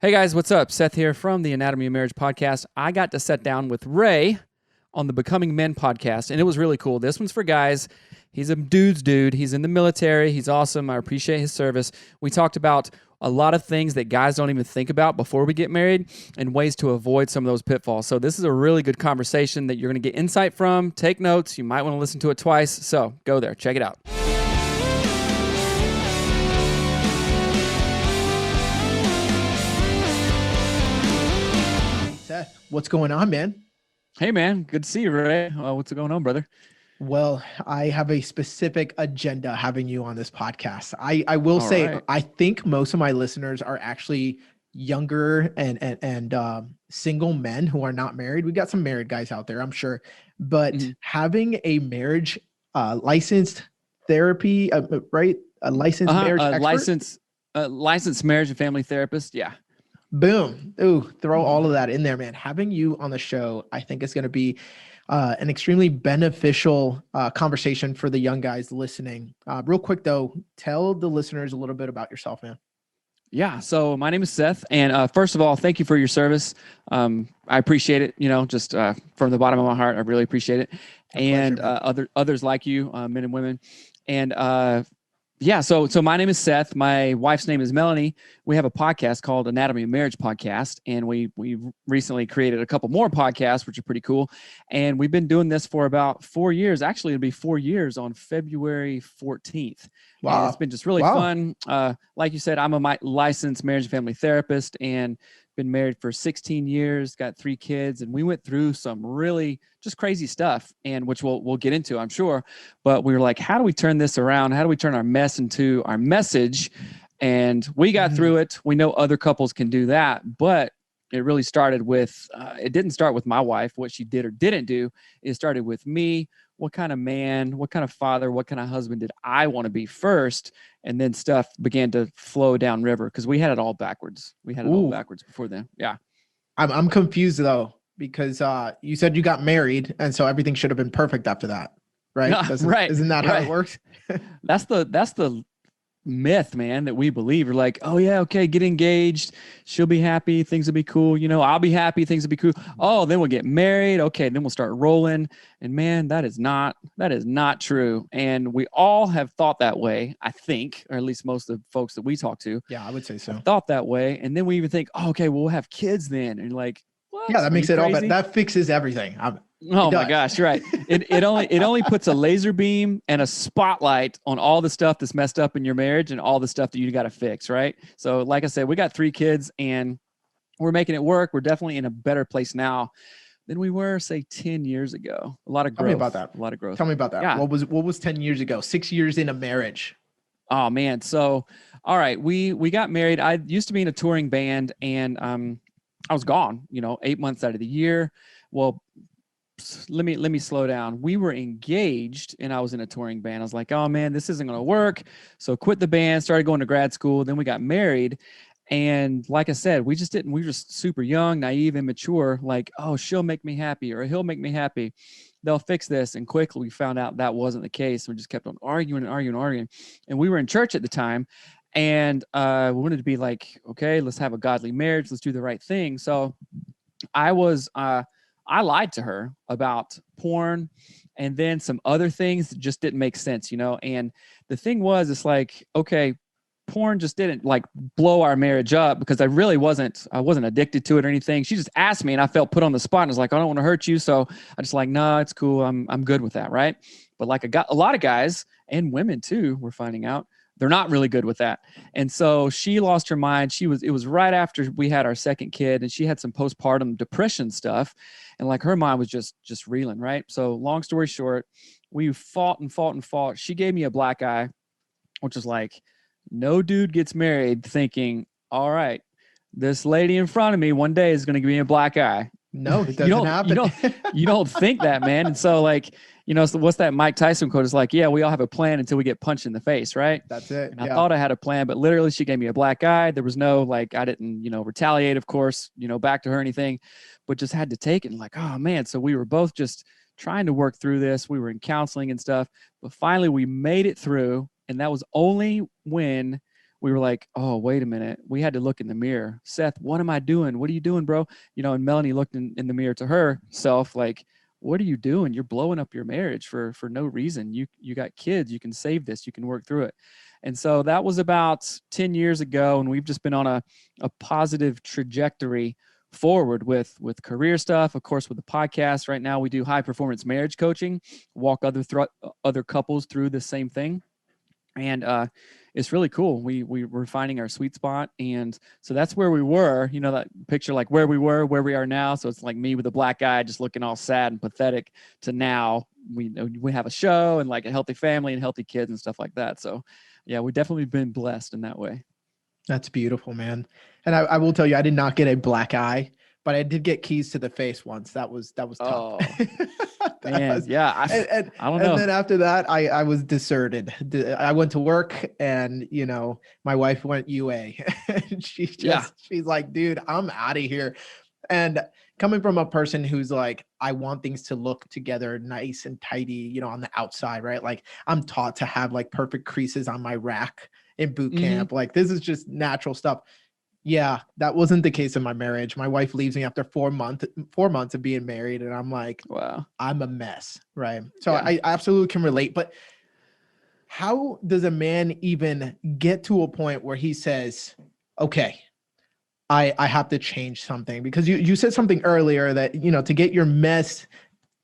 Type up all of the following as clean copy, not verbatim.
Hey guys, what's up? Seth here from the Anatomy of Marriage podcast. I got to sit down with Ray on the Becoming Men podcast, and it was really cool. This one's for guys. He's a dude's dude. He's in the military. He's awesome. I appreciate his service. We talked about a lot of things that guys don't even think about before we get married and ways to avoid some of those pitfalls. So this is a really good conversation that you're going to get insight from. Take notes. You might want to listen to it twice. So go there. Check it out. Seth, what's going on, man? Hey, man. Good to see you, Ray. What's going on, brother? Well, I have a specific agenda having you on this podcast. I will say, right. I think most of my listeners are actually younger and single men who are not married. We got some married guys out there, I'm sure. But having a marriage licensed therapy, right? A licensed marriage expert? Licensed marriage and family therapist. Yeah. Boom. Ooh, throw all of that in there, man. Having you on the show, I think is going to be an extremely beneficial conversation for the young guys listening. Real quick though, tell the listeners a little bit about yourself, man. Yeah. So my name is Seth. And first of all, thank you for your service. I appreciate it. Just from the bottom of my heart, I really appreciate it. And others like you, men and women. And yeah, so my name is Seth. My wife's name is Melanie. We have a podcast called Anatomy of Marriage Podcast, and we recently created a couple more podcasts, which are pretty cool. And we've been doing this for about 4 years. Actually, it'll be 4 years on February 14th. Wow. And it's been just really fun. Like you said, I'm a licensed marriage and family therapist and been married for 16 years, got 3 kids, and we went through some really just crazy stuff, and which we'll get into, I'm sure. But we were like, how do we turn this around? How do we turn our mess into our message? And we got through it. We know other couples can do that, but it really started with, it didn't start with my wife, what she did or didn't do. It started with me. What kind of man, what kind of father, what kind of husband did I want to be first? And then stuff began to flow downriver because we had it all backwards. We had it all backwards before then. Yeah. I'm confused though, because you said you got married and so everything should have been perfect after that. Right. Right. Isn't that how it works? That's the myth, man, that we believe. We're like, oh yeah, okay, get engaged, she'll be happy, things will be cool, I'll be happy, things will be cool. Oh, then we'll get married, okay, then we'll start rolling. And man, that is not true. And we all have thought that way, I think, or at least most of the folks that we talk to. Yeah, I would say so. Thought that way. And then we even think, oh, okay, well, we'll have kids then. And like, what? Yeah, that makes it all better. That fixes everything. Oh my gosh, right. It only puts a laser beam and a spotlight on all the stuff that's messed up in your marriage and all the stuff that you got to fix, right? So like I said, we got 3 kids and we're making it work. We're definitely in a better place now than we were, say, 10 years ago. A lot of growth. Tell me about that. A lot of growth. Tell me about that. Yeah. What was 10 years ago? 6 years in a marriage. Oh man. So, all right, we got married. I used to be in a touring band and I was gone, 8 months out of the year. Well, let me slow down. We were engaged and I was in a touring band. I was like, oh man, this isn't going to work. So quit the band, started going to grad school. Then we got married. And like I said, we were just super young, naive, immature. Like, oh, she'll make me happy or he'll make me happy. They'll fix this. And quickly we found out that wasn't the case. We just kept on arguing. And we were in church at the time. And we wanted to be like, okay, let's have a godly marriage. Let's do the right thing. So I lied to her about porn and then some other things that just didn't make sense, And the thing was, it's like, okay, porn just didn't like blow our marriage up because I wasn't addicted to it or anything. She just asked me and I felt put on the spot and was like, I don't want to hurt you. So I just like, no, it's cool. I'm good with that. Right. But like a lot of guys and women too, we're finding out, they're not really good with that. And so she lost her mind. It was right after we had our second kid and she had some postpartum depression stuff. And like her mind was just reeling, right? So long story short, we fought. She gave me a black eye, which is like, no dude gets married thinking, all right, this lady in front of me one day is going to give me a black eye. No, it doesn't happen. You don't think that, man. And so like, so what's that Mike Tyson quote? It's like, yeah, we all have a plan until we get punched in the face, right? That's it. And I thought I had a plan, but literally she gave me a black eye. There was no, like, I didn't, retaliate, of course, back to her or anything, but just had to take it and like, oh man. So we were both just trying to work through this. We were in counseling and stuff, but finally we made it through. And that was only when we were like, oh, wait a minute. We had to look in the mirror. Seth, what am I doing? What are you doing, bro? You know, and Melanie looked in the mirror to herself like, what are you doing? You're blowing up your marriage for no reason. You got kids. You can save this. You can work through it. And so that was about 10 years ago. And we've just been on a positive trajectory forward with career stuff. Of course, with the podcast right now, we do high performance marriage coaching, walk other couples through the same thing. And it's really cool. We're finding our sweet spot. And so that's where we were, you know, that picture, like where we were, where we are now. So it's like me with a black eye, just looking all sad and pathetic, to now we have a show and like a healthy family and healthy kids and stuff like that. So yeah, we've definitely been blessed in that way. That's beautiful, man. And I will tell you, I did not get a black eye, but I did get keys to the face once. That was tough. Oh, man, yeah. I don't know. And then after that, I was deserted. I went to work, and you know, my wife went UA. And she's like, dude, I'm out of here. And coming from a person who's like, I want things to look together nice and tidy, you know, on the outside, right? Like I'm taught to have like perfect creases on my rack in boot camp. Like this is just natural stuff. Yeah, that wasn't the case in my marriage. My wife leaves me after 4 months of being married, and I'm like, wow, I'm a mess, right? So I absolutely can relate. But how does a man even get to a point where he says, okay, I have to change something? Because you said something earlier that, you know, to get your mess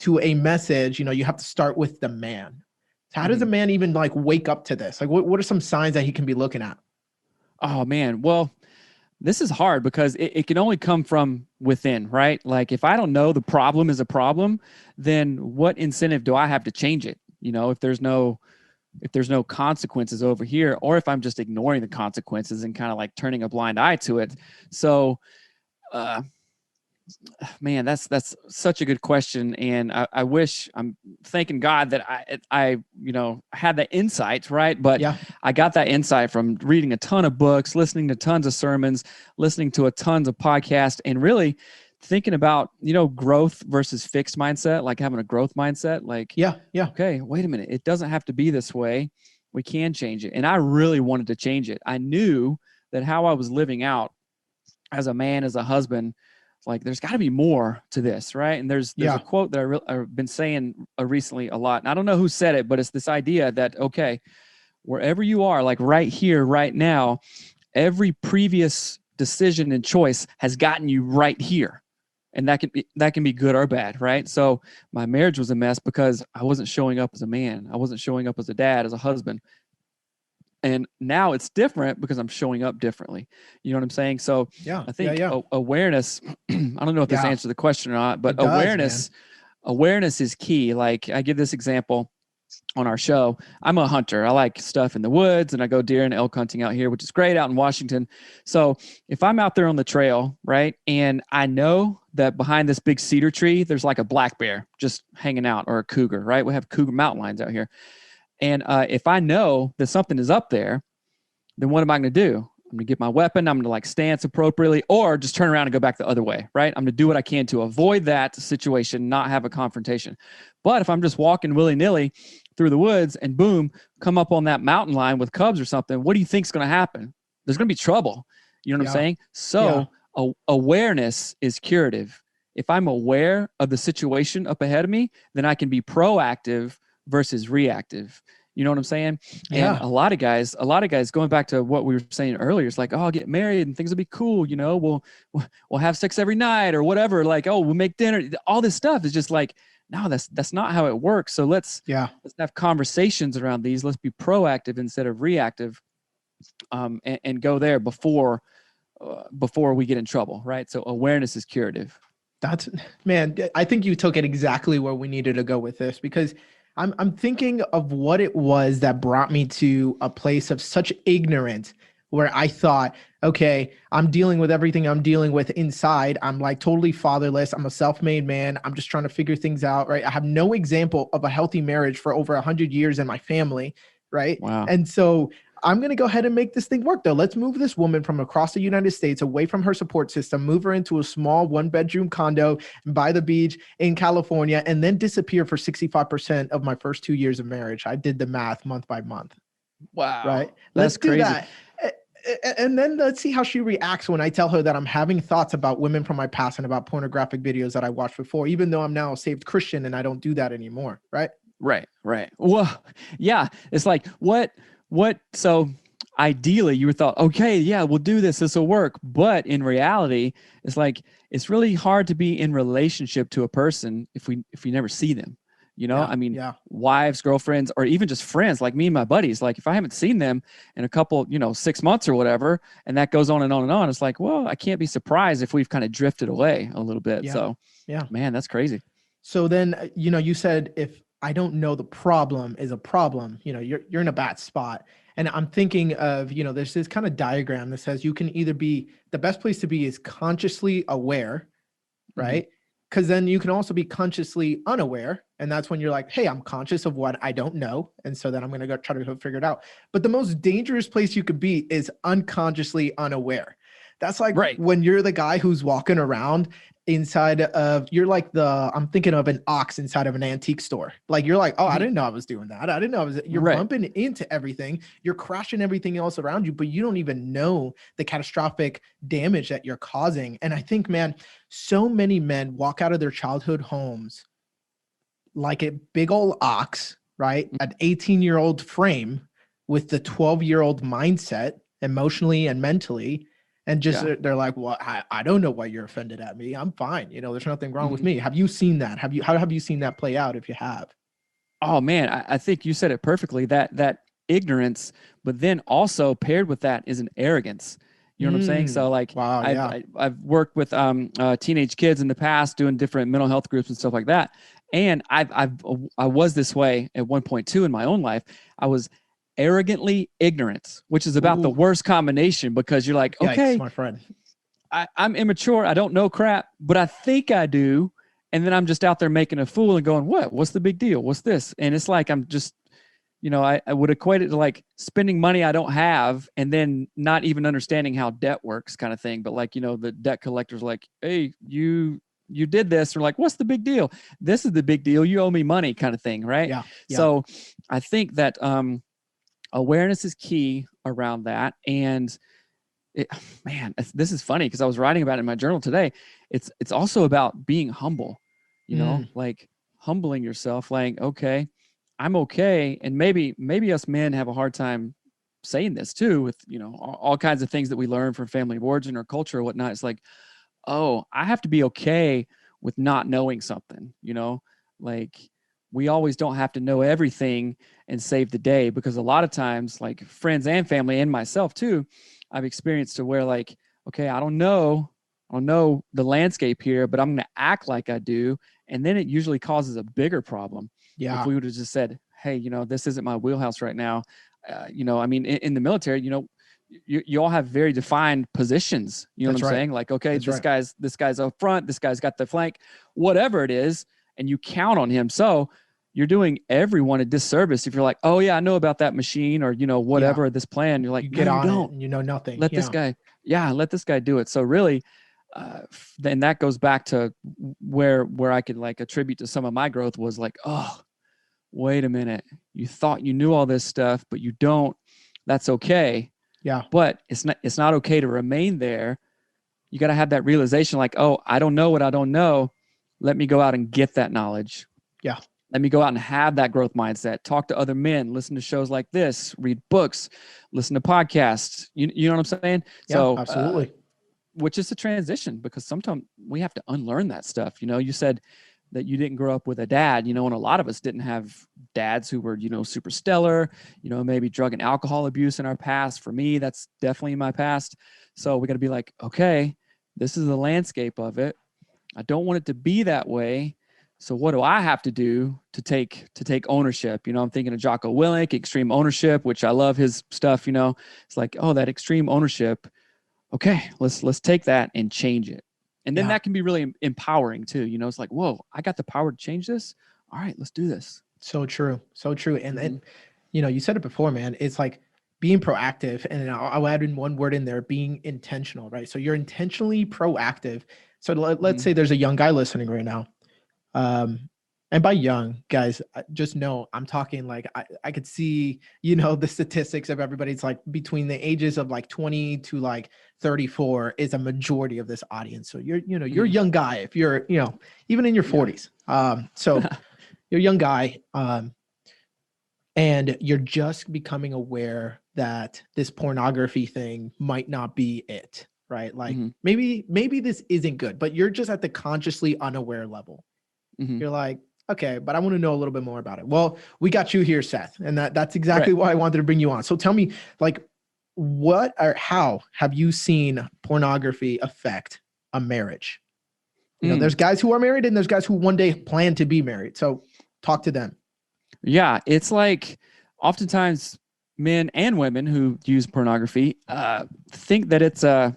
to a message, you know, you have to start with the man. So how does a man even like wake up to this? Like what are some signs that he can be looking at? Oh man, well, this is hard because it can only come from within, right? Like if I don't know the problem is a problem, then what incentive do I have to change it? You know, if there's no consequences over here, or if I'm just ignoring the consequences and kind of like turning a blind eye to it. So, man, that's such a good question. And I wish, I'm thanking God that I you know, had that insight, right? But I got that insight from reading a ton of books, listening to tons of sermons, listening to tons of podcasts, and really thinking about, you know, growth versus fixed mindset, like having a growth mindset. Like, okay, wait a minute. It doesn't have to be this way. We can change it. And I really wanted to change it. I knew that how I was living out as a man, as a husband, like there's got to be more to this, right? And there's a quote that I've been saying recently a lot, and I don't know who said it, but it's this idea that, okay, wherever you are, like right here, right now, every previous decision and choice has gotten you right here. And that can be good or bad, right? So my marriage was a mess because I wasn't showing up as a man. I wasn't showing up as a dad, as a husband. And now it's different because I'm showing up differently. You know what I'm saying? So I think awareness, I don't know if this answers the question or not, but awareness is key. Like I give this example on our show. I'm a hunter. I like stuff in the woods, and I go deer and elk hunting out here, which is great out in Washington. So if I'm out there on the trail, right, and I know that behind this big cedar tree, there's like a black bear just hanging out, or a cougar, right? We have cougar mountain lions out here. And if I know that something is up there, then what am I going to do? I'm going to get my weapon. I'm going to like stance appropriately, or just turn around and go back the other way, right? I'm going to do what I can to avoid that situation, not have a confrontation. But if I'm just walking willy-nilly through the woods and boom, come up on that mountain lion with cubs or something, what do you think is going to happen? There's going to be trouble. You know what I'm saying? So awareness is curative. If I'm aware of the situation up ahead of me, then I can be proactive versus reactive. You know what I'm saying? And a lot of guys going back to what we were saying earlier, it's like, oh, I'll get married and things will be cool. You know, we'll have sex every night or whatever. Like, oh, we'll make dinner. All this stuff is just like, no, that's not how it works. So let's have conversations around these. Let's be proactive instead of reactive, and go there before we get in trouble. Right. So awareness is curative. Man, I think you took it exactly where we needed to go with this, because I'm thinking of what it was that brought me to a place of such ignorance, where I thought, okay, I'm dealing with everything I'm dealing with inside. I'm like totally fatherless. I'm a self-made man. I'm just trying to figure things out, right? I have no example of a healthy marriage for over 100 years in my family, right? Wow. And so I'm going to go ahead and make this thing work, though. Let's move this woman from across the United States away from her support system, move her into a small 1-bedroom condo by the beach in California, and then disappear for 65% of my first 2 years of marriage. I did the math month by month. Wow. Right. Let's do that. And then let's see how she reacts when I tell her that I'm having thoughts about women from my past and about pornographic videos that I watched before, even though I'm now a saved Christian and I don't do that anymore. Right. Right. Well, yeah, it's like so ideally you would thought, okay, yeah, we'll do this. This will work. But in reality, it's like, it's really hard to be in relationship to a person if we never see them. I mean, wives, girlfriends, or even just friends like me and my buddies. Like if I haven't seen them in a couple, 6 months or whatever, and that goes on and on and on, it's like, well, I can't be surprised if we've kind of drifted away a little bit. So, man, that's crazy. So then, you said if I don't know the problem is a problem, you're in a bad spot. And I'm thinking of, there's this kind of diagram that says you can either be, the best place to be is consciously aware, right? Because then you can also be consciously unaware. And that's when you're like, hey, I'm conscious of what I don't know. And so then I'm going to go try to figure it out. But the most dangerous place you could be is unconsciously unaware. That's like when you're the guy who's walking around inside of, I'm thinking of an ox inside of an antique store. Like you're like, oh, I didn't know I was doing that. I didn't know you're bumping into everything. You're crashing everything else around you, but you don't even know the catastrophic damage that you're causing. And I think, man, so many men walk out of their childhood homes like a big old ox, right? An 18-year-old frame with the 12-year-old mindset emotionally and mentally. And just they're like, well, I don't know why you're offended at me. I'm fine. There's nothing wrong with me. Have you seen that? How have you seen that play out if you have? Oh man, I think you said it perfectly. That ignorance, but then also paired with that is an arrogance. You know what I'm saying? So like, wow, I've worked with teenage kids in the past doing different mental health groups and stuff like that. And I was this way at one point too in my own life. I was arrogantly ignorant, which is about the worst combination because you're like, okay, my friend, I'm immature. I don't know crap, but I think I do. And then I'm just out there making a fool and going, what's the big deal? What's this? And it's like, I'm just, I would equate it to like spending money I don't have and then not even understanding how debt works kind of thing. But like, the debt collector's like, hey, you did this. Or like, what's the big deal? This is the big deal. You owe me money kind of thing. Right. Yeah. So I think that, awareness is key around that. And man, this is funny because I was writing about it in my journal today. It's also about being humble, like humbling yourself, like, okay, I'm okay. And maybe us men have a hard time saying this too with, all kinds of things that we learn from family of origin or culture or whatnot. It's like, oh, I have to be okay with not knowing something, like we always don't have to know everything and save the day, because a lot of times, like friends and family and myself too, I've experienced to where like, okay, I don't know the landscape here, but I'm going to act like I do. And then it usually causes a bigger problem. Yeah. If we would have just said, hey, this isn't my wheelhouse right now. I mean, in the military, you all have very defined positions. You know what I'm saying? Like, okay, this guy's up front, this guy's got the flank, whatever it is. And you count on him. So you're doing everyone a disservice if you're like, oh yeah, I know about that machine or, whatever, this plan. You're like, you get on don't. it and you know nothing. Let this guy do it. So really, then that goes back to where I could like attribute to some of my growth was like, oh, wait a minute. You thought you knew all this stuff, but you don't. That's okay. Yeah. But it's not okay to remain there. You got to have that realization like, oh, I don't know what I don't know. Let me go out and get that knowledge. Yeah. Let me go out and have that growth mindset. Talk to other men, listen to shows like this, read books, listen to podcasts. You know what I'm saying? Yeah, so absolutely. Which is a transition because sometimes we have to unlearn that stuff. You said that you didn't grow up with a dad, and a lot of us didn't have dads who were, super stellar, maybe drug and alcohol abuse in our past. For me, that's definitely in my past. So we got to be like, okay, this is the landscape of it. I don't want it to be that way. So what do I have to do to take ownership? I'm thinking of Jocko Willink, extreme ownership, which I love his stuff. It's like, oh, that extreme ownership. Okay, let's take that and change it. And then that can be really empowering too. It's like, whoa, I got the power to change this. All right, let's do this. So true. So true. And then, you said it before, man, it's like being proactive. And I'll add in one word in there, being intentional, right? So you're intentionally proactive. So let's say there's a young guy listening right now. And by young, guys, just know I'm talking like I could see, the statistics of everybody's like between the ages of like 20 to like 34 is a majority of this audience. So you're a young guy if you're, even in your 40s. So you're a young guy. And you're just becoming aware that this pornography thing might not be it, right? Like maybe this isn't good, but you're just at the consciously unaware level. You're like, okay, but I want to know a little bit more about it. Well, we got you here, Seth, and that's exactly why I wanted to bring you on. So tell me, like, what or how have you seen pornography affect a marriage? There's guys who are married and there's guys who one day plan to be married. So talk to them. Yeah, it's like oftentimes men and women who use pornography think that it's a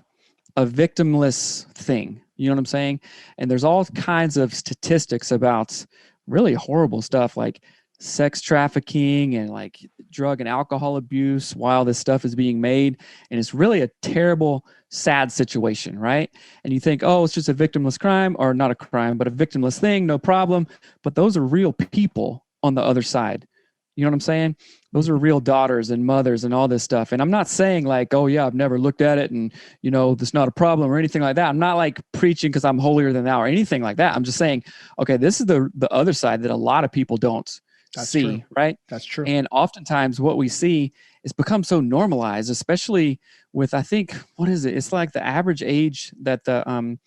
victimless thing. You know what I'm saying? And there's all kinds of statistics about really horrible stuff like sex trafficking and like drug and alcohol abuse while this stuff is being made. And it's really a terrible, sad situation, right? And you think, oh, it's just a victimless crime, or not a crime, but a victimless thing, no problem. But those are real people on the other side. You know what I'm saying? Those are real daughters and mothers and all this stuff. And I'm not saying like, oh yeah, I've never looked at it and that's not a problem or anything like that. I'm not like preaching because I'm holier than thou or anything like that. I'm just saying, okay, this is the other side that a lot of people don't see, true. right? That's true. And oftentimes what we see is become so normalized, especially with, I think, what is it? It's like the average age that the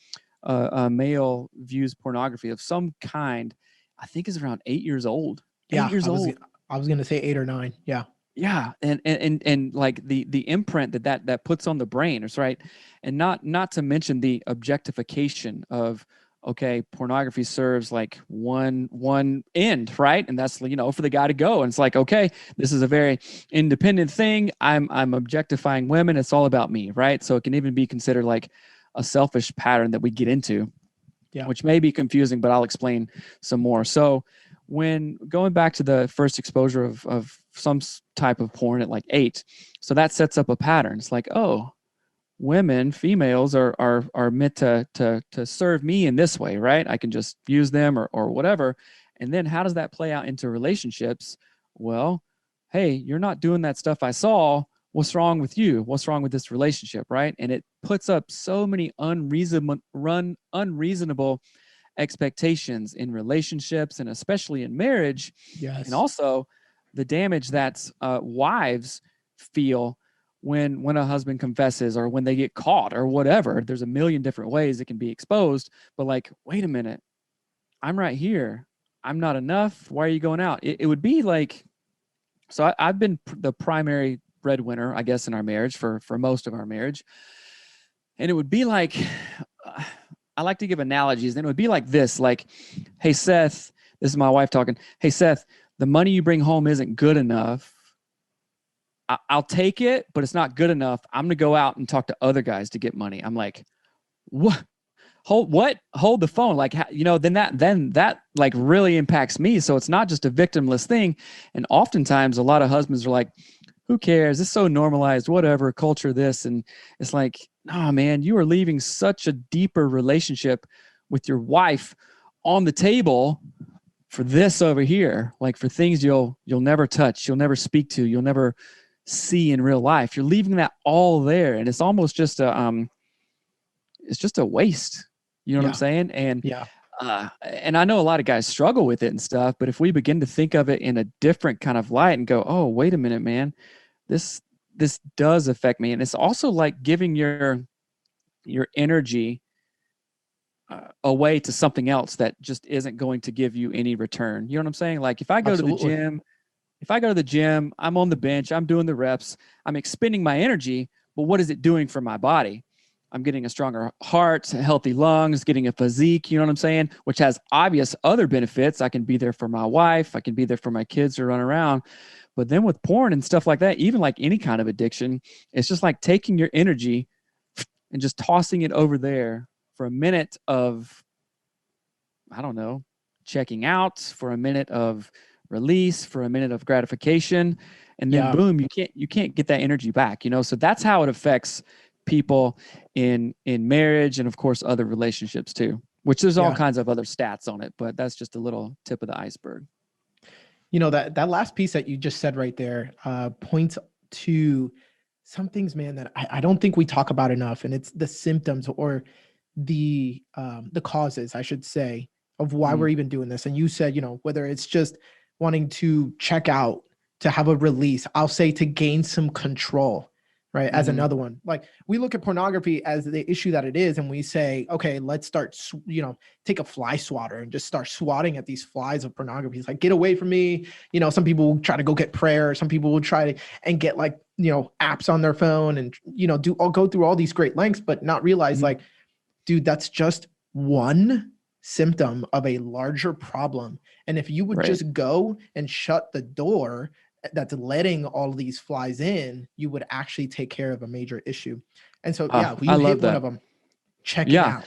male views pornography of some kind, I think is around 8 years old. Yeah, 8 years old. I was gonna say 8 or 9. Yeah. Yeah, and like the imprint that puts on the brain is right, and not to mention the objectification of, okay, pornography serves like one end, right, and that's for the guy to go, and it's like, okay, this is a very independent thing. I'm objectifying women. It's all about me, right? So it can even be considered like a selfish pattern that we get into, which may be confusing, but I'll explain some more. So when going back to the first exposure of some type of porn at like 8, so that sets up a pattern. It's like, oh, females are meant to serve me in this way, right? I can just use them or whatever. And then how does that play out into relationships? Well, hey, you're not doing that stuff I saw. What's wrong with you? What's wrong with this relationship, right? And it puts up so many unreasonable expectations in relationships and especially in marriage. Yes. And also the damage that wives feel when a husband confesses or when they get caught or whatever. There's a million different ways it can be exposed, but like, wait a minute, I'm right here. I'm not enough. Why are you going out? It would be like, so I've been the primary breadwinner, I guess, in our marriage for most of our marriage. And it would be like, I like to give analogies. And it would be like this, like, hey, Seth, this is my wife talking. Hey, Seth, the money you bring home isn't good enough. I'll take it, but it's not good enough. I'm going to go out and talk to other guys to get money. I'm like, what? Hold the phone. Like, then that like really impacts me. So it's not just a victimless thing. And oftentimes a lot of husbands are like, who cares? It's so normalized, whatever, culture this. And it's like, oh man, you are leaving such a deeper relationship with your wife on the table for this over here, like for things you'll never touch, you'll never speak to, you'll never see in real life. You're leaving that all there. And it's almost just a waste. You know what I'm saying? And and I know a lot of guys struggle with it and stuff, but if we begin to think of it in a different kind of light and go, oh, wait a minute, man, this does affect me. And it's also like giving your energy away to something else that just isn't going to give you any return. You know what I'm saying? Like if I go to the gym, I'm on the bench, I'm doing the reps, I'm expending my energy, but what is it doing for my body? I'm getting a stronger heart, healthy lungs, getting a physique, you know what I'm saying? Which has obvious other benefits. I can be there for my wife. I can be there for my kids to run around. But then with porn and stuff like that, even like any kind of addiction, it's just like taking your energy and just tossing it over there for a minute of, I don't know, checking out, for a minute of release, for a minute of gratification. And then boom, you can't get that energy back, So that's how it affects people in marriage and of course other relationships too. which there's all Yeah. kinds of other stats on it, but that's just a little tip of the iceberg. You know, that last piece that you just said right there points to some things, man, that I don't think we talk about enough, and it's the symptoms or the causes, I should say, of why we're even doing this. And you said, you know, whether it's just wanting to check out, to have a release, I'll say to gain some control, right? As another one. Like, we look at pornography as the issue that it is, and we say, okay, let's start, you know, take a fly swatter and just start swatting at these flies of pornography. It's like, get away from me. You know, some people will try to go get prayer. Some people will try to and get, like, you know, apps on their phone and, you know, go through all these great lengths, but not realize like, dude, that's just one symptom of a larger problem. And if you would just go and shut the door that's letting all of these flies in, you would actually take care of a major issue. And so, yeah, you hit one of them. Check it out.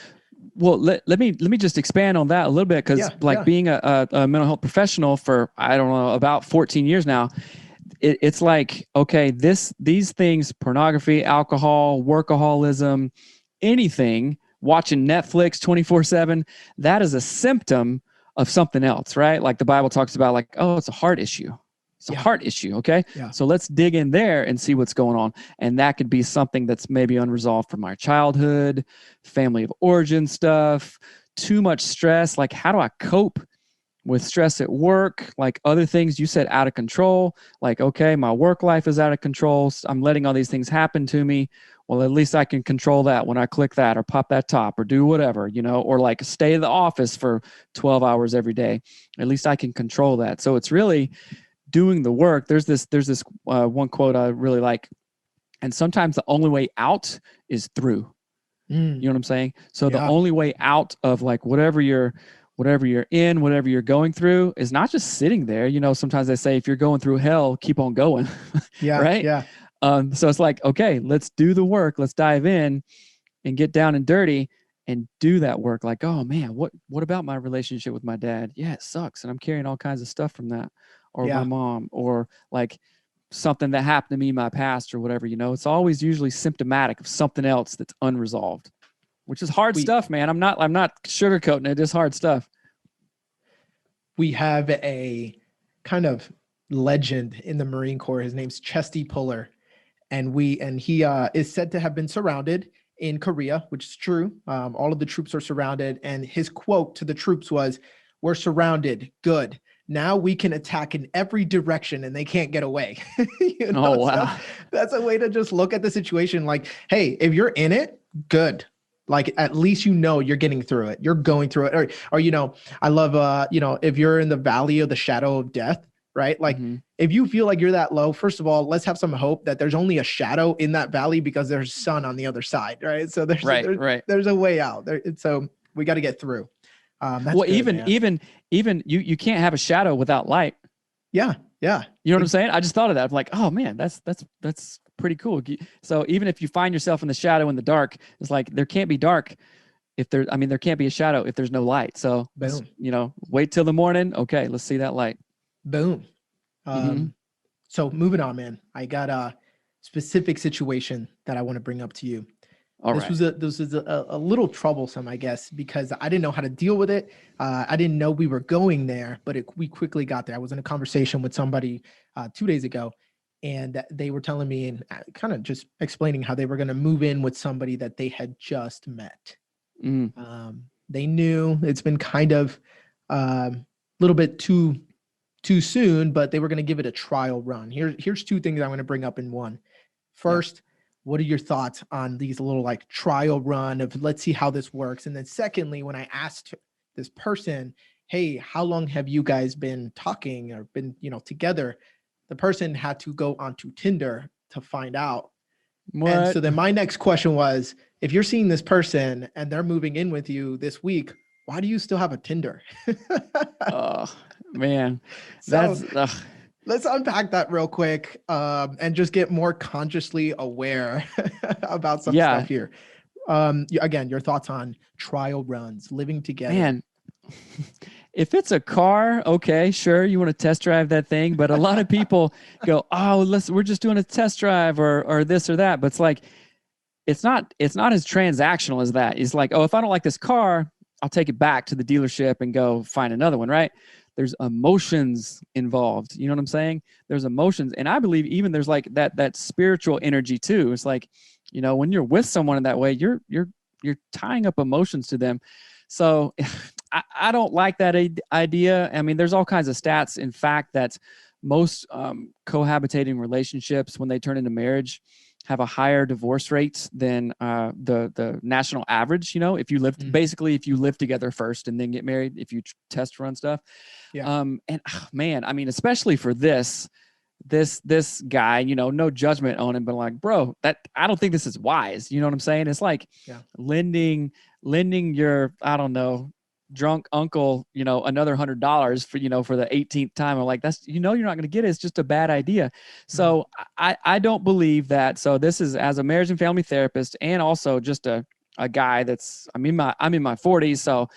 Well, let me just expand on that a little bit, because being a mental health professional for, I don't know, about 14 years now, it's like, okay, these things, pornography, alcohol, workaholism, anything, watching Netflix 24/7, that is a symptom of something else, right? Like the Bible talks about, like, oh, it's a heart issue. It's a heart issue. Okay. Yeah. So let's dig in there and see what's going on. And that could be something that's maybe unresolved from our childhood, family of origin stuff, too much stress. Like, how do I cope with stress at work? Like other things you said, out of control. Like, okay, my work life is out of control. I'm letting all these things happen to me. Well, at least I can control that when I click that or pop that top or do whatever, you know, or like stay in the office for 12 hours every day. At least I can control that. So it's really doing the work. There's this one quote I really like. And sometimes the only way out is through. You know what I'm saying? So the only way out of like whatever you're in, whatever you're going through, is not just sitting there. You know, sometimes they say, if you're going through hell, keep on going. Right. Yeah. So it's like, okay, let's do the work. Let's dive in and get down and dirty and do that work. Like, oh man, what about my relationship with my dad? Yeah, it sucks. And I'm carrying all kinds of stuff from that, or my mom, or like something that happened to me in my past or whatever, you know. It's always usually symptomatic of something else that's unresolved, which is hard stuff, man. I'm not sugarcoating it. It's hard stuff. We have a kind of legend in the Marine Corps. His name's Chesty Puller. And he is said to have been surrounded in Korea, which is true. All of the troops are surrounded. And his quote to the troops was, "We're surrounded. Good. Now we can attack in every direction and they can't get away." You know? Oh, wow. So that's a way to just look at the situation. Like, hey, if you're in it, good. Like, at least, you know, you're getting through it. You're going through it. Or, you know, I love, you know, if you're in the valley of the shadow of death, right? Like, if you feel like you're that low, first of all, let's have some hope that there's only a shadow in that valley because there's sun on the other side, right? So there's a way out there. So we got to get through. That's well, good, even you can't have a shadow without light. Yeah. You know what I'm saying? I just thought of that. I'm like, oh man, that's pretty cool. So even if you find yourself in the shadow in the dark, it's like, there can't be dark if there can't be a shadow if there's no light. So, you know, wait till the morning. Okay, let's see that light. Boom. So moving on, man, I got a specific situation that I want to bring up to you. This was a little troublesome, I guess, because I didn't know how to deal with it. I didn't know we were going there, but we quickly got there. I was in a conversation with somebody 2 days ago, and they were telling me and kind of just explaining how they were going to move in with somebody that they had just met. They knew it's been kind of a little bit too soon, but they were going to give it a trial run. Here's two things I'm going to bring up in one. First, what are your thoughts on these little like trial run of let's see how this works? And then secondly, when I asked this person, hey, how long have you guys been talking or been, you know, together? The person had to go onto Tinder to find out. What? And so then my next question was, if you're seeing this person and they're moving in with you this week, why do you still have a Tinder? Oh, man. Let's unpack that real quick and just get more consciously aware about some stuff here. Again, your thoughts on trial runs, living together. Man, if it's a car, okay, sure, you want to test drive that thing. But a lot of people go, oh, we're just doing a test drive or this or that. But it's like, it's not as transactional as that. It's like, oh, if I don't like this car, I'll take it back to the dealership and go find another one, right? There's emotions involved. You know what I'm saying? There's emotions. And I believe even there's like that spiritual energy too. It's like, when you're with someone in that way, you're tying up emotions to them. So I don't like that idea. I mean, there's all kinds of stats, in fact, that most cohabitating relationships, when they turn into marriage, have a higher divorce rate than the national average. If you live if you live together first and then get married, if you test run stuff. Yeah. And man, I mean, especially for this guy, no judgment on him, but like, bro, I don't think this is wise. You know what I'm saying? It's like lending your, I don't know, drunk uncle, another $100 for the 18th time. I'm like, that's, you're not going to get it. It's just a bad idea. So I don't believe that. So this is, as a marriage and family therapist, and also just a guy that's, I'm in my 40s. So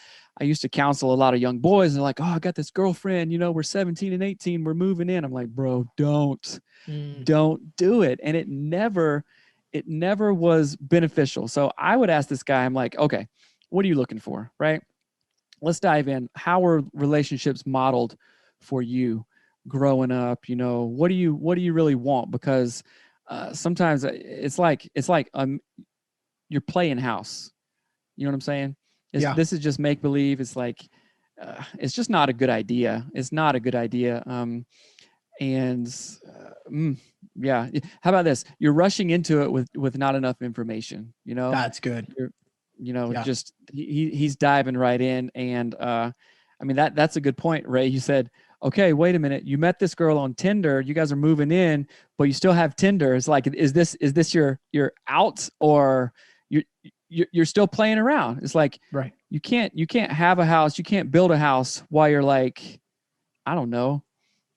I used to counsel a lot of young boys, and they're like, oh, I got this girlfriend, we're 17 and 18, we're moving in. I'm like, bro, don't do it. And it never was beneficial. So I would ask this guy, I'm like, okay, what are you looking for? Right? Let's dive in. How are relationships modeled for you growing up? What do you really want? Because sometimes it's like you're playing house. You know what I'm saying? This is just make believe. It's like it's just not a good idea. It's not a good idea. Yeah. How about this? You're rushing into it with not enough information. That's good. Just he's diving right in. And I mean, that's a good point, Ray. You said, okay, wait a minute. You met this girl on Tinder. You guys are moving in, but you still have Tinder. It's like, is this your out, or you're still playing around? It's like, right. You can't have a house. You can't build a house while you're like, I don't know,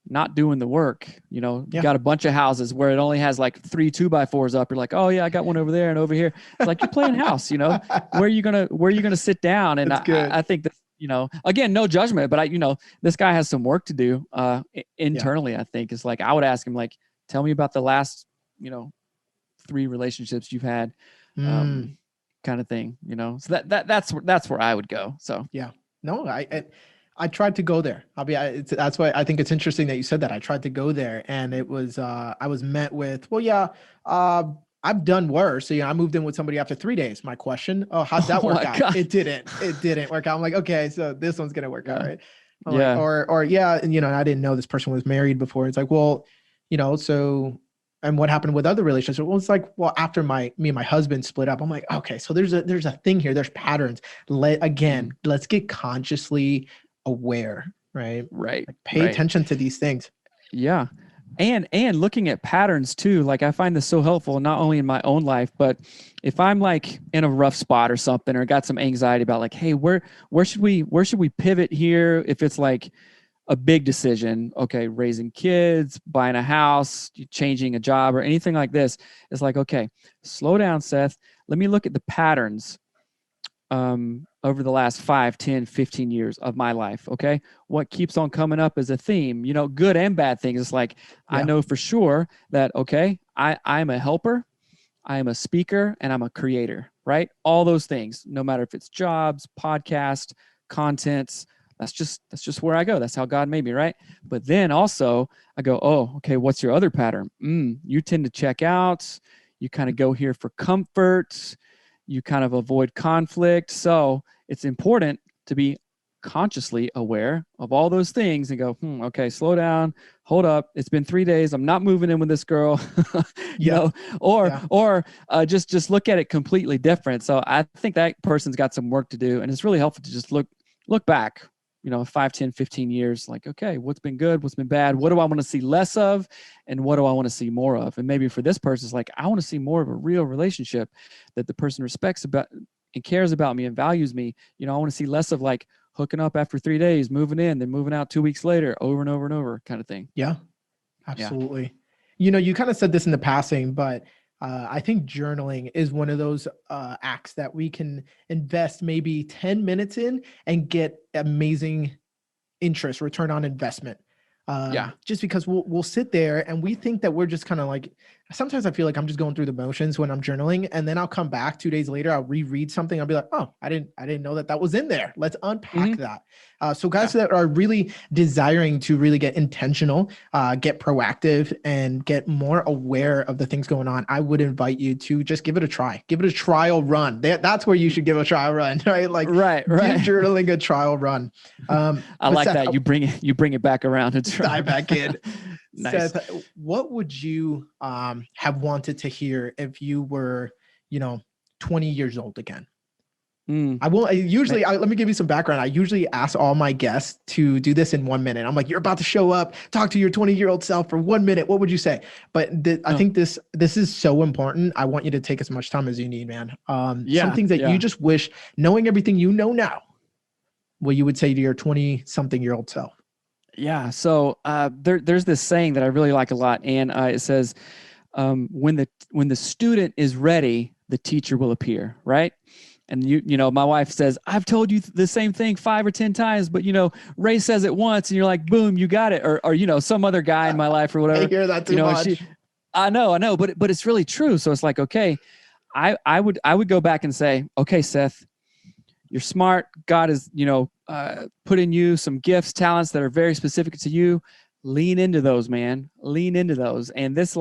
not doing the work. You got a bunch of houses where it only has like 3 2x4s up. You're like, oh yeah, I got one over there and over here. It's like, you're playing house. Where are you gonna sit down? And I think that, again, no judgment, but this guy has some work to do internally. I think it's like, I would ask him, like, tell me about the last 3 relationships you've had, kind of thing. So that's where I would go. So yeah, no, I tried to go there. That's why I think it's interesting that you said that. I tried to go there, and it was I was met with, well, yeah, I've done worse. So I moved in with somebody after 3 days. My question, how'd that work out? God. It didn't work out. I'm like, okay, so this one's gonna work out, right? Like, or yeah, and I didn't know this person was married before. It's like, well, so. And what happened with other relationships? Well, it's like, well, after me and my husband split up, I'm like, okay, so there's a thing here. There's patterns. Let's get consciously aware, right? Right. Like, pay attention to these things. Yeah. And looking at patterns too. Like, I find this so helpful, not only in my own life, but if I'm like in a rough spot or something, or got some anxiety about like, hey, where should we pivot here? If it's like a big decision, okay, raising kids, buying a house, changing a job, or anything like this, it's like, okay, slow down, Seth. Let me look at the patterns over the last 5, 10, 15 years of my life. Okay. What keeps on coming up as a theme, good and bad things. It's like, I know for sure that, okay, I'm a helper, I am a speaker, and I'm a creator, right? All those things, no matter if it's jobs, podcast, content, that's just where I go. That's how God made me, right? But then also I go, oh, okay, what's your other pattern? You tend to check out. You kind of go here for comfort. You kind of avoid conflict. So it's important to be consciously aware of all those things and go, okay, slow down, hold up. It's been 3 days. I'm not moving in with this girl, or just look at it completely different. So I think that person's got some work to do, and it's really helpful to just look back, 5, 10, 15 years, like, okay, what's been good? What's been bad? What do I want to see less of? And what do I want to see more of? And maybe for this person, it's like, I want to see more of a real relationship that the person respects about and cares about me and values me. I want to see less of like hooking up after 3 days, moving in, then moving out 2 weeks later, over and over and over kind of thing. Yeah, absolutely. Yeah. You kind of said this in the passing, but I think journaling is one of those acts that we can invest maybe 10 minutes in and get amazing return on investment. Just because we'll sit there and we think that we're just kind of like sometimes I feel like I'm just going through the motions when I'm journaling, and then I'll come back 2 days later, I'll reread something. I'll be like, oh, I didn't know that was in there. Let's unpack that. So guys that are really desiring to really get intentional, get proactive, and get more aware of the things going on, I would invite you to just give it a try. Give it a trial run. That's where you should give a trial run, right? Like right. give journaling a trial run. I like Seth, that. You bring it back around. It's dive back in. Nice. Seth, what would you have wanted to hear if you were, 20 years old again? Let me give you some background. I usually ask all my guests to do this in 1 minute. I'm like, you're about to show up, talk to your 20-year-old self for 1 minute. What would you say? But I think this is so important. I want you to take as much time as you need, man. Some things that you just wish, knowing everything you know now, what you would say to your 20-something-year-old self. Yeah. So there's this saying that I really like a lot, and it says, when the student is ready, the teacher will appear, right? And my wife says, I've told you the same thing 5 or 10 times, but Ray says it once, and you're like, boom, you got it, or some other guy in my life or whatever. I hear that too much. I know, but it's really true. So it's like, okay, I would go back and say, okay, Seth, you're smart. God has, put in you some gifts, talents that are very specific to you. Lean into those, man. Lean into those. And this,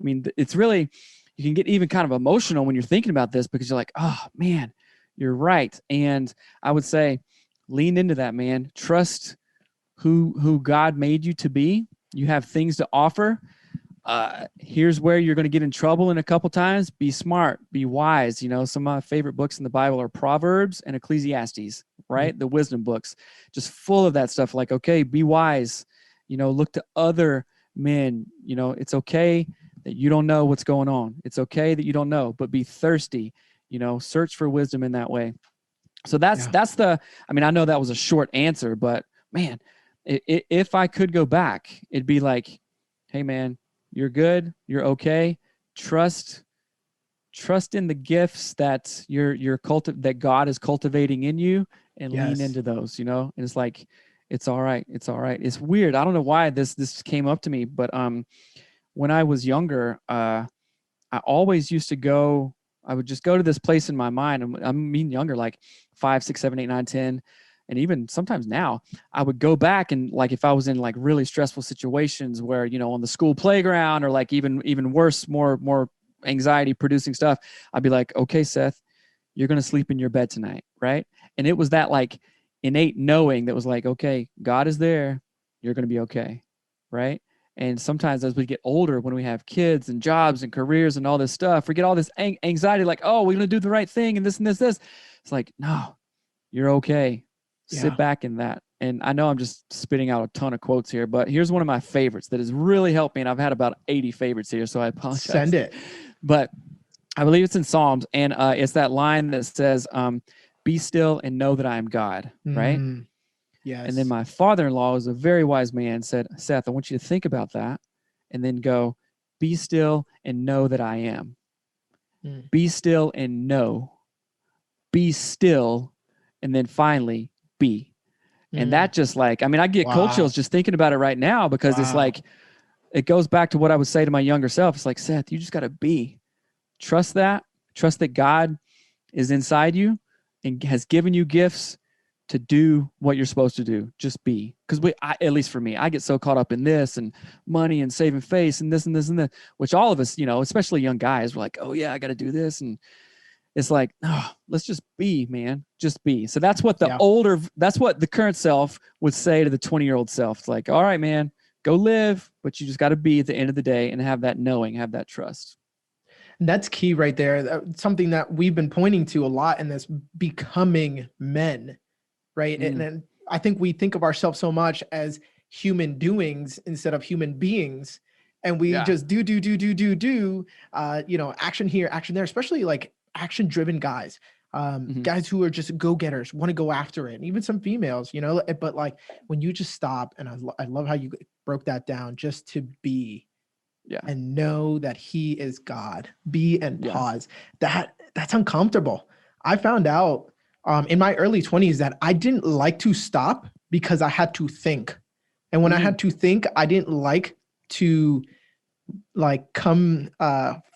it's really, you can get even kind of emotional when you're thinking about this, because you're like, oh man, you're right. And I would say, lean into that, man. Trust who God made you to be. You have things to offer. Here's where you're going to get in trouble in a couple times. Be smart, be wise. Some of my favorite books in the Bible are Proverbs and Ecclesiastes, right? The wisdom books, just full of that stuff. Like, okay, be wise, look to other men. It's okay that you don't know what's going on. It's okay that you don't know, but be thirsty, search for wisdom in that way. So that's I know that was a short answer, but man, if I could go back, it'd be like, hey man, you're good. You're okay. Trust in the gifts that that God is cultivating in you, and lean into those, and it's like, it's all right. It's all right. It's weird. I don't know why this came up to me, but when I was younger, I always used to go, I would just go to this place in my mind. I mean, younger, like 5, 6, 7, 8, 9, 10. And even sometimes now, I would go back and, like, if I was in like really stressful situations where, on the school playground, or like even worse, more anxiety producing stuff, I'd be like, okay, Seth, you're going to sleep in your bed tonight. Right. And it was that like innate knowing that was like, okay, God is there. You're going to be okay. Right. And sometimes as we get older, when we have kids and jobs and careers and all this stuff, we get all this anxiety, like, oh, we're going to do the right thing and this and this, this. It's like, no, you're okay. Sit back in that. And I know I'm just spitting out a ton of quotes here, but here's one of my favorites that has really helped me. And I've had about 80 favorites here, so I apologize. Send it. But I believe it's in Psalms, and it's that line that says, be still and know that I am God, right? Yes. And then my father-in-law was a very wise man, said, Seth, I want you to think about that and then go, be still and know that I am. Be still and know. Be still, and then finally be. And that just like, I get cold chills just thinking about it right now, because it's like, it goes back to what I would say to my younger self. It's like, Seth, you just got to be. Trust that God is inside you and has given you gifts to do what you're supposed to do. Just be. Because at least for me, I get so caught up in this and money and saving face and this and this and that, which all of us, especially young guys, we're like, oh yeah, I got to do this. And it's like, oh, let's just be, man. Just be. So that's what that's what the current self would say to the 20-year-old self. It's like, all right, man, go live, but you just got to be at the end of the day and have that knowing, have that trust. That's key right there. Something that we've been pointing to a lot in this becoming men, right? And I think we think of ourselves so much as human doings instead of human beings. And we just do, action here, action there, especially like action-driven guys, guys who are just go-getters, want to go after it. And even some females, but like when you just stop, and I love how you broke that down, just to be, and know that he is God, be and pause. That's uncomfortable. I found out in my early 20s that I didn't like to stop because I had to think. And when I had to think, I didn't like to like become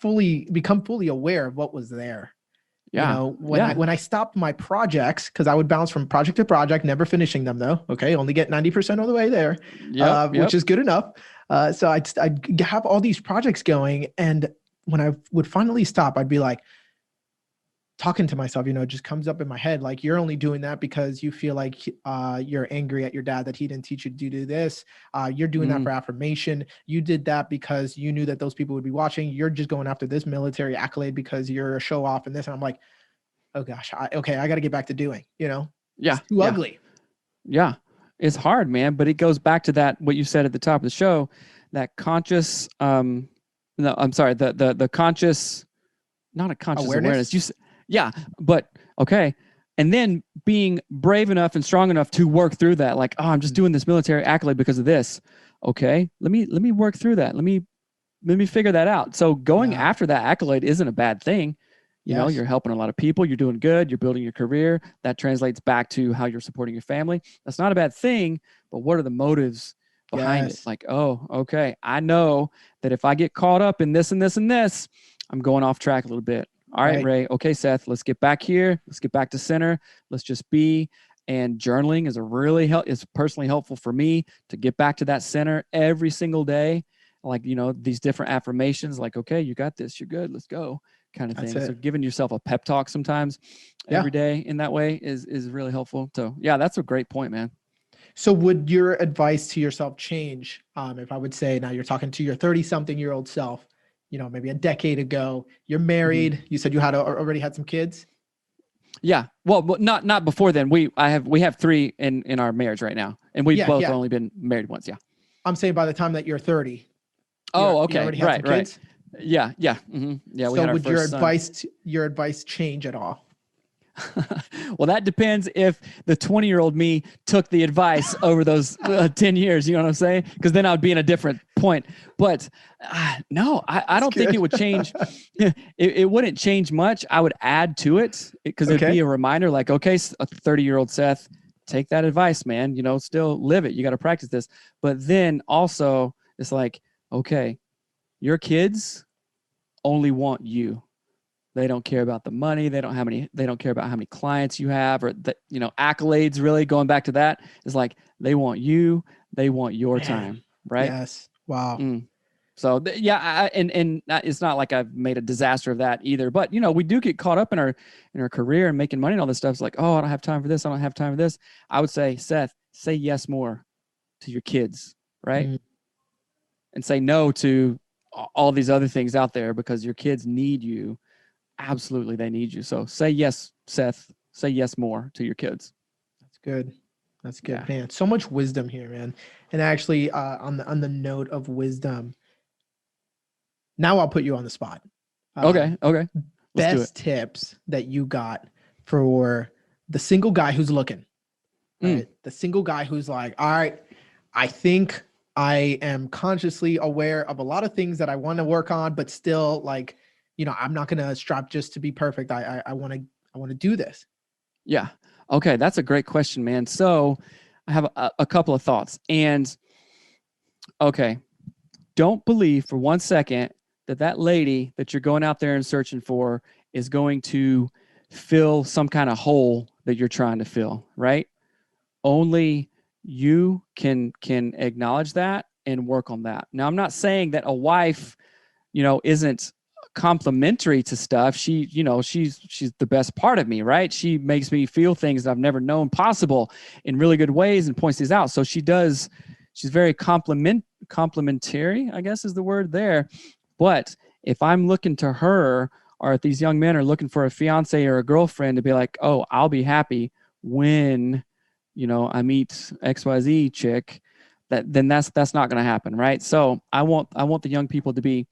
fully aware of what was there. You Yeah. know, Yeah. when I stopped my projects, because I would bounce from project to project, never finishing them though. Okay, only get 90% of the way there, Yep. which Yep. is good enough. So I'd have all these projects going, and when I would finally stop, I'd be like talking to myself. You know, it just comes up in my head like, you're only doing that because you feel like you're angry at your dad that he didn't teach you to do this. You're doing that for affirmation. You did that because you knew that those people would be watching. You're just going after this military accolade because you're a show off and this. And I'm like, oh gosh, okay, I got to get back to doing, you know, Yeah. it's too ugly. Yeah. It's hard, man, but it goes back to that, what you said at the top of the show, that conscious, no, I'm sorry, the conscious, not a conscious awareness. Yeah, but okay. And then being brave enough and strong enough to work through that. Like, oh, I'm just doing this military accolade because of this. Okay. Let me work through that. Let me figure that out. So going after that accolade isn't a bad thing. You know, you're helping a lot of people. You're doing good. You're building your career. That translates back to how you're supporting your family. That's not a bad thing, but what are the motives behind it? Like, oh, okay, I know that if I get caught up in this and this and this, I'm going off track a little bit. All right, Ray. Okay, Seth, let's get back here. Let's get back to center. Let's just be. And journaling is personally helpful for me to get back to that center every single day. Like, you know, these different affirmations, like, okay, you got this. You're good. Let's go. Kind of thing. So giving yourself a pep talk sometimes every day in that way is really helpful. So yeah, that's a great point, man. So would your advice to yourself change if I would say now you're talking to your 30-something-year-old self, you know, maybe a decade ago, you're married, you said you had already had some kids? Yeah. Well, not before then. We have 3 in our marriage right now, and we've both only been married once. Yeah. I'm saying by the time that you're 30. Oh, okay. You already had some kids? Yeah. Yeah. Yeah. So would your advice change at all? Well, that depends if the 20-year-old me took the advice over those 10 years, you know what I'm saying? Because then I would be in a different point. But no, I don't think it would change. It wouldn't change much. I would add to it because it'd be a reminder like, okay, a 30-year-old Seth, take that advice, man. You know, still live it. You got to practice this. But then also it's like, okay, your kids only want you. They don't care about the money. They don't care about how many clients you have or the, you know, accolades. Really going back to that is like, they want you. They want your time. Right. Yes. Wow. So yeah. And it's not like I've made a disaster of that either, but you know, we do get caught up in our career and making money and all this stuff. It's like, oh, I don't have time for this. I don't have time for this. I would say, Seth, say yes more to your kids. Right. And say no to all these other things out there because your kids need you. Absolutely, they need you. So say yes, Seth. Say yes more to your kids. That's good. That's good, man. So much wisdom here, man. And actually, on the note of wisdom, now I'll put you on the spot. Okay. Best tips that you got for the single guy who's looking. Right? The single guy who's like, all right, I think I am consciously aware of a lot of things that I want to work on, but still like, you know, I'm not going to strap just to be perfect. I want to do this. Yeah. Okay. That's a great question, man. So I have a couple of thoughts. And okay, don't believe for 1 second that lady that you're going out there and searching for is going to fill some kind of hole that you're trying to fill, right? Only you can acknowledge that and work on that. Now, I'm not saying that a wife, you know, isn't complimentary to stuff. She, you know, she's the best part of me, right? She makes me feel things that I've never known possible in really good ways and points these out. So she's very complimentary, I guess is the word there. But if I'm looking to her, or if these young men are looking for a fiance or a girlfriend to be like, oh, I'll be happy when, you know, I meet XYZ chick, then that's not going to happen, right? So I want the young people to be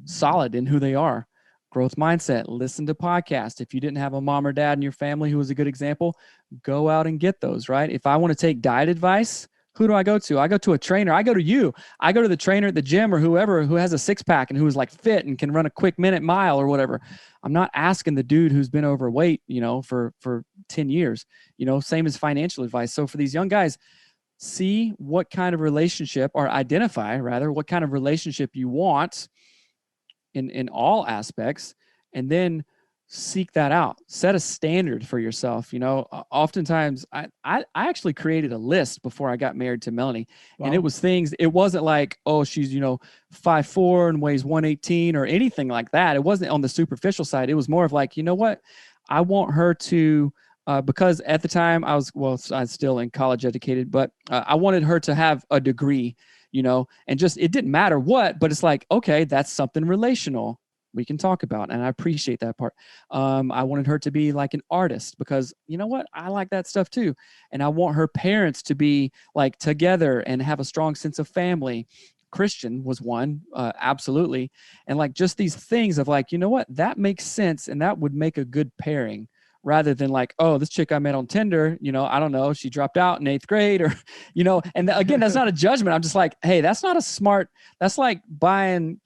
solid in who they are. Growth mindset, listen to podcasts. If you didn't have a mom or dad in your family who was a good example, go out and get those, right? If I want to take diet advice, who do I go to? I go to a trainer. I go to you. I go to the trainer at the gym or whoever who has a six pack and who is like fit and can run a quick minute mile or whatever. I'm not asking the dude who's been overweight, you know, for 10 years, you know, same as financial advice. So for these young guys, see what kind of relationship, or identify rather, what kind of relationship you want in all aspects, and then seek that out. Set a standard for yourself. Oftentimes I actually created a list before I got married to Melanie. Wow. And it was things, it wasn't like, oh, she's 5'4" and weighs 118 or anything like that. It wasn't on the superficial side. It was more of like, you know what, I want her to because at the time I was still in college educated, but I wanted her to have a degree, and just, it didn't matter what, but it's like, okay, that's something relational we can talk about. And I appreciate that part. I wanted her to be like an artist because you know what? I like that stuff too. And I want her parents to be like together and have a strong sense of family. Christian was one, absolutely. And like just these things of like, you know what? That makes sense. And that would make a good pairing, rather than like, oh, this chick I met on Tinder, I don't know, she dropped out in 8th grade or, and again, that's not a judgment. I'm just like, hey, that's not a smart, that's like buying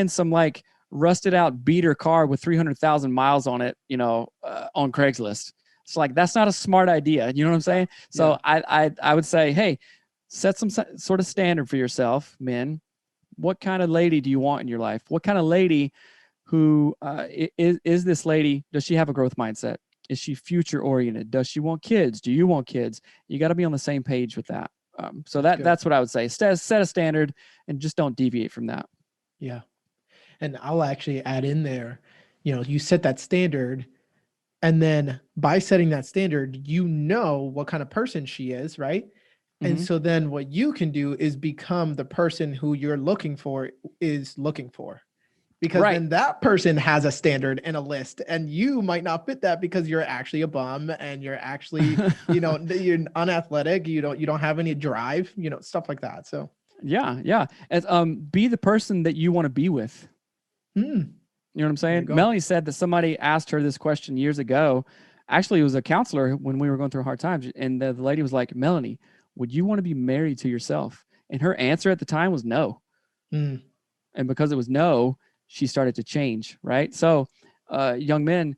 some like rusted out beater car with 300,000 miles on it, on Craigslist. It's like, that's not a smart idea. You know what I'm saying? So yeah. I would say, hey, set some sort of standard for yourself, men. What kind of lady do you want in your life? What kind of lady who is this lady? Does she have a growth mindset? Is she future oriented? Does she want kids? Do you want kids? You got to be on the same page with that. So that's what I would say. Set a standard and just don't deviate from that. Yeah. And I'll actually add in there, you set that standard, and then by setting that standard, what kind of person she is, right? Mm-hmm. And so then what you can do is become the person who you're looking for is looking for. Because then that person has a standard and a list, and you might not fit that because you're actually a bum and you're actually, you're unathletic. You don't have any drive, stuff like that. So yeah. And, be the person that you want to be with. You know what I'm saying? Melanie said that somebody asked her this question years ago. Actually, it was a counselor when we were going through hard times, and the lady was like, Melanie, would you want to be married to yourself? And her answer at the time was no. And because it was no, she started to change, right? So young men,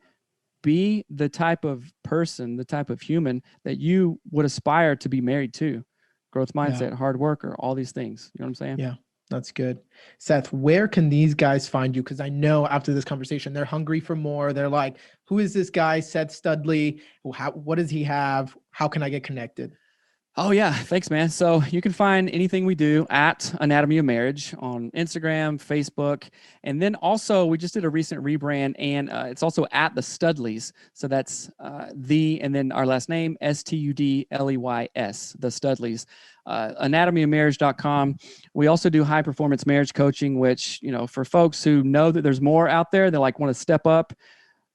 be the type of person, the type of human that you would aspire to be married to. Growth mindset, hard worker, all these things. You know what I'm saying? Yeah, that's good. Seth, where can these guys find you? Because I know after this conversation, they're hungry for more. They're like, who is this guy, Seth Studley? What does he have? How can I get connected? Oh yeah, thanks, man. So you can find anything we do at Anatomy of Marriage on Instagram, Facebook, and then also we just did a recent rebrand, and it's also at the Studleys. So that's and then our last name, Studleys, the Studleys. Anatomyofmarriage.com. We also do high performance marriage coaching, which for folks who know that there's more out there, they like want to step up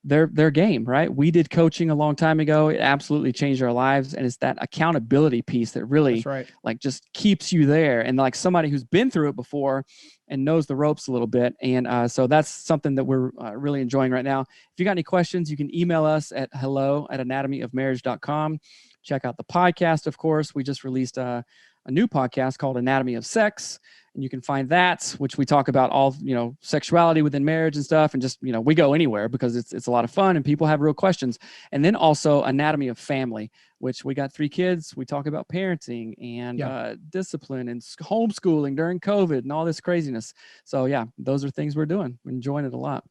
their game, right? We did coaching a long time ago. It absolutely changed our lives. And it's that accountability piece that really like just keeps you there. And like somebody who's been through it before and knows the ropes a little bit. And so that's something that we're really enjoying right now. If you got any questions, you can email us at hello@anatomyofmarriage.com. Check out the podcast, of course. We just released a new podcast called Anatomy of Sex. And you can find that, which we talk about all, sexuality within marriage and stuff. And just, we go anywhere because it's a lot of fun and people have real questions. And then also Anatomy of Family, which we got 3 kids. We talk about parenting and discipline and homeschooling during COVID and all this craziness. So yeah, those are things we're doing. We're enjoying it a lot.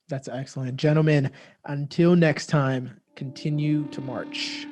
That's excellent. Gentlemen, until next time, continue to march.